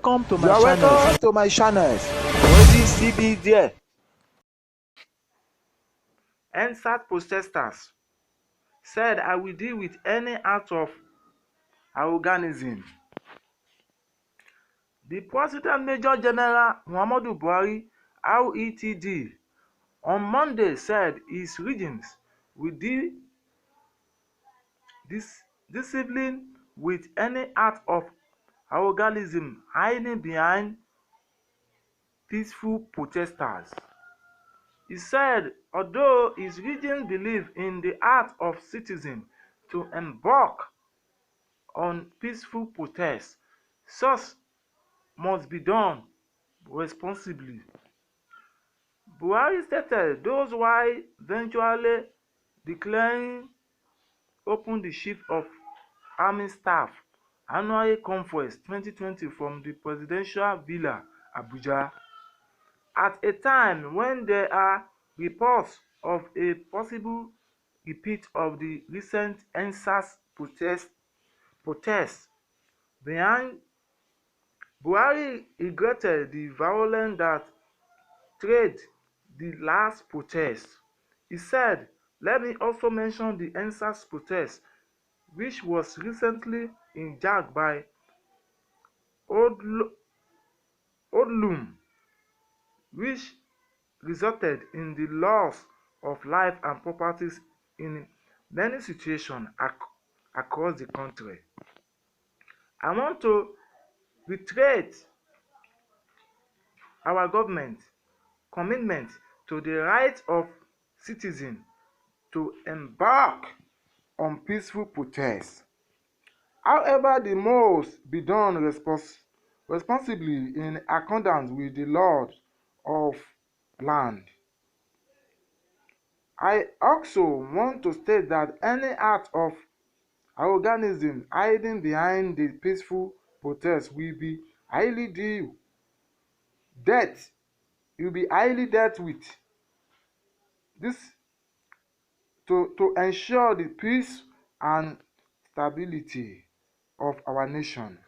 welcome to You my are channel. welcome to my channels. Already CB there. Endsars protesters said, "I will deal with any act of hooligans." The President Major General Muhammadu Buhari (RETD) on Monday said his regime will deal discipline with any act of hooliganism hiding behind peaceful protesters. He said although his regime believes in the right of citizens to embark on peaceful protests, such must be done responsibly. Buhari stated those while eventually declaring open the Chief of Army Staff Annual Conference 2020 from the Presidential Villa, Abuja, at a time when there are reports of a possible repeat of the recent endsars protests. Behind Buhari regretted the violence that triggered the last protest. He said, "Let me also mention the endsars protest, which was recently hijacked by hoodlums, which resulted in the loss of life and properties in many situations across the country. I want to reiterate our government commitment to the right of citizens to embark on peaceful protests. However, the must be done responsibly in accordance with the laws of land. I also want to state that any act of hooliganism hiding behind the peaceful protest will be highly dealt with. This to ensure the peace and stability of our nation.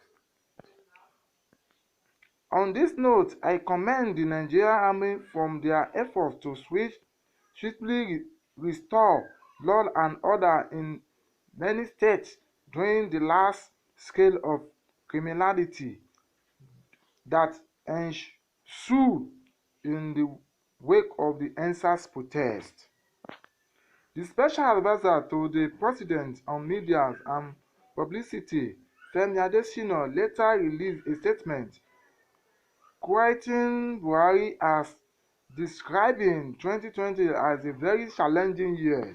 On this note, I commend the Nigerian Army for their efforts to swiftly restore law and order in many states during the last scale of criminality that ensued in the wake of the endsars protest. The special adviser to the president on media and publicity, Femi Adesina, later released a statement crediting Buhari as describing 2020 as a very challenging year.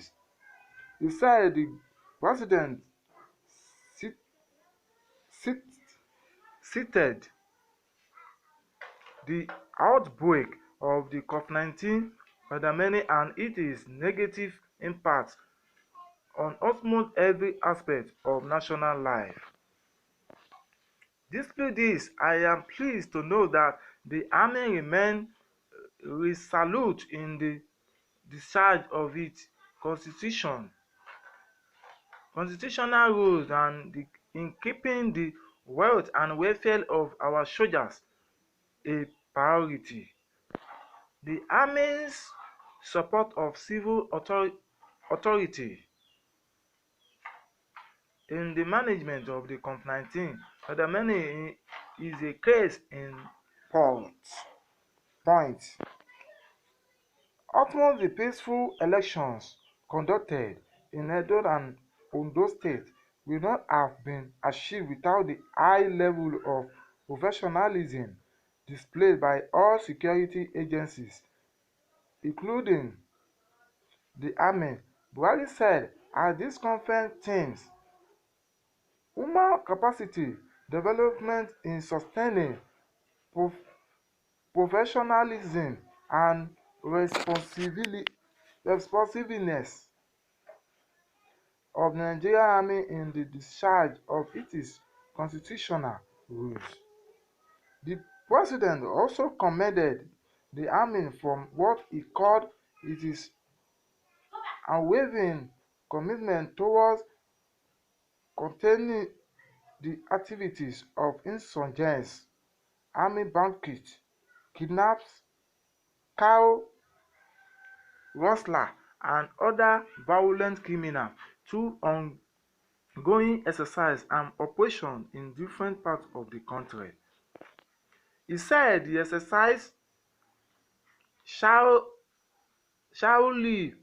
He said the president cited the outbreak of the COVID-19 pandemic and its negative impact on almost every aspect of national life. Despite this, I am pleased to know that the Army remains resolute in the discharge of its constitutional rules and in keeping the wealth and welfare of our soldiers a priority. The Army's support of civil authority in the management of the COVID-19 pandemic is a case in point. Ultimately, the peaceful elections conducted in Edo and Ondo State would not have been achieved without the high level of professionalism displayed by all security agencies, including the Army. Buhari said at this conference themes human capacity development in sustaining professionalism and responsiveness of the Nigerian Army in the discharge of its constitutional rules. The president also commended the Army for what he called its unwavering commitment towards containing the activities of insurgents army bandits, kidnaps, cow rustler, and other violent criminals through ongoing exercise and operation in different parts of the country. He said the exercise shall shall live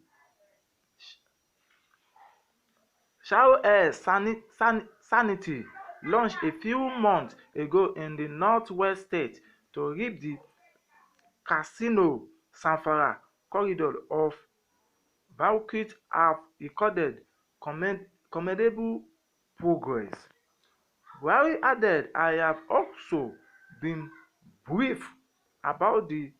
shall air sanity launched a few months ago in the northwest state to reap the Casino Sanfara corridor of Bauchi have recorded commendable progress. Buhari added, I have also been briefed about the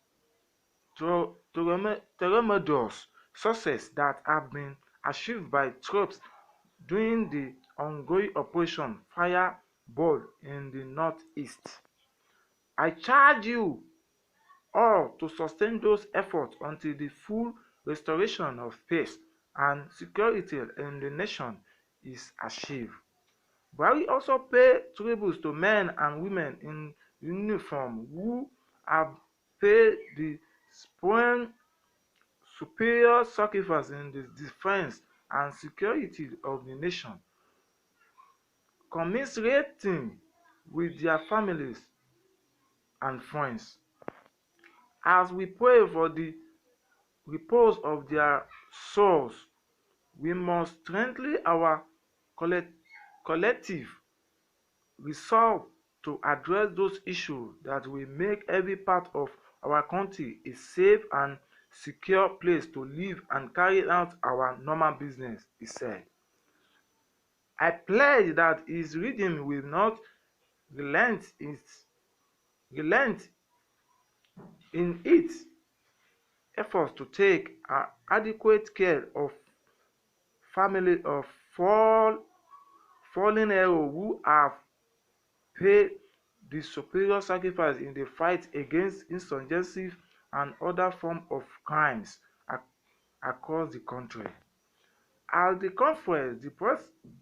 tremendous success that have been achieved by troops during the ongoing Operation Fireball in the northeast. I charge you all to sustain those efforts until the full restoration of peace and security in the nation is achieved. Buhari also paid tribute to men and women in uniform who have paid the superior sacrifice in the defense and security of the nation, commiserating with their families and friends. As we pray for the repose of their souls, we must strengthen our collective resolve to address those issues that will make every part of our country a safe and secure place to live and carry out our normal business, he said. I pledge that his reading will not relent relent in its efforts to take adequate care of family of fallen heroes who have paid the superior sacrifice in the fight against insurgency and other forms of crimes across the country. At the conference, the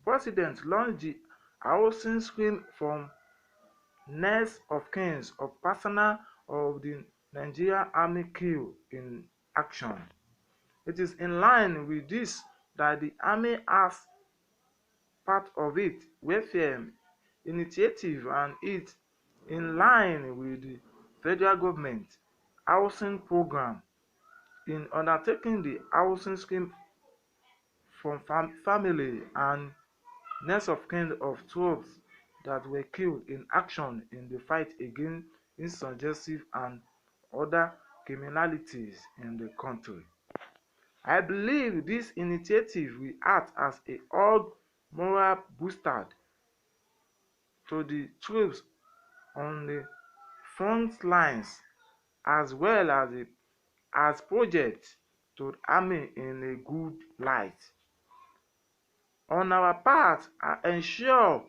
president launched the housing scheme from next of kin of personnel of the Nigerian Army killed in action. It is in line with this that the Army has part of its welfare initiative and is in line with the federal government housing program in undertaking the housing scheme from family and next of kin of troops that were killed in action in the fight against insurgency and other criminalities in the country. I believe this initiative will act as a hug moral booster to the troops on the front lines as well as project to the army in a good light. On our part, I ensure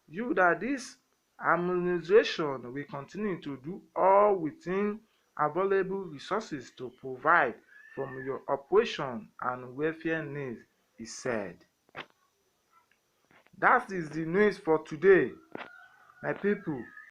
you that this administration will continue to do all within available resources to provide for your operation and welfare needs, he said. That is the news for today, my people.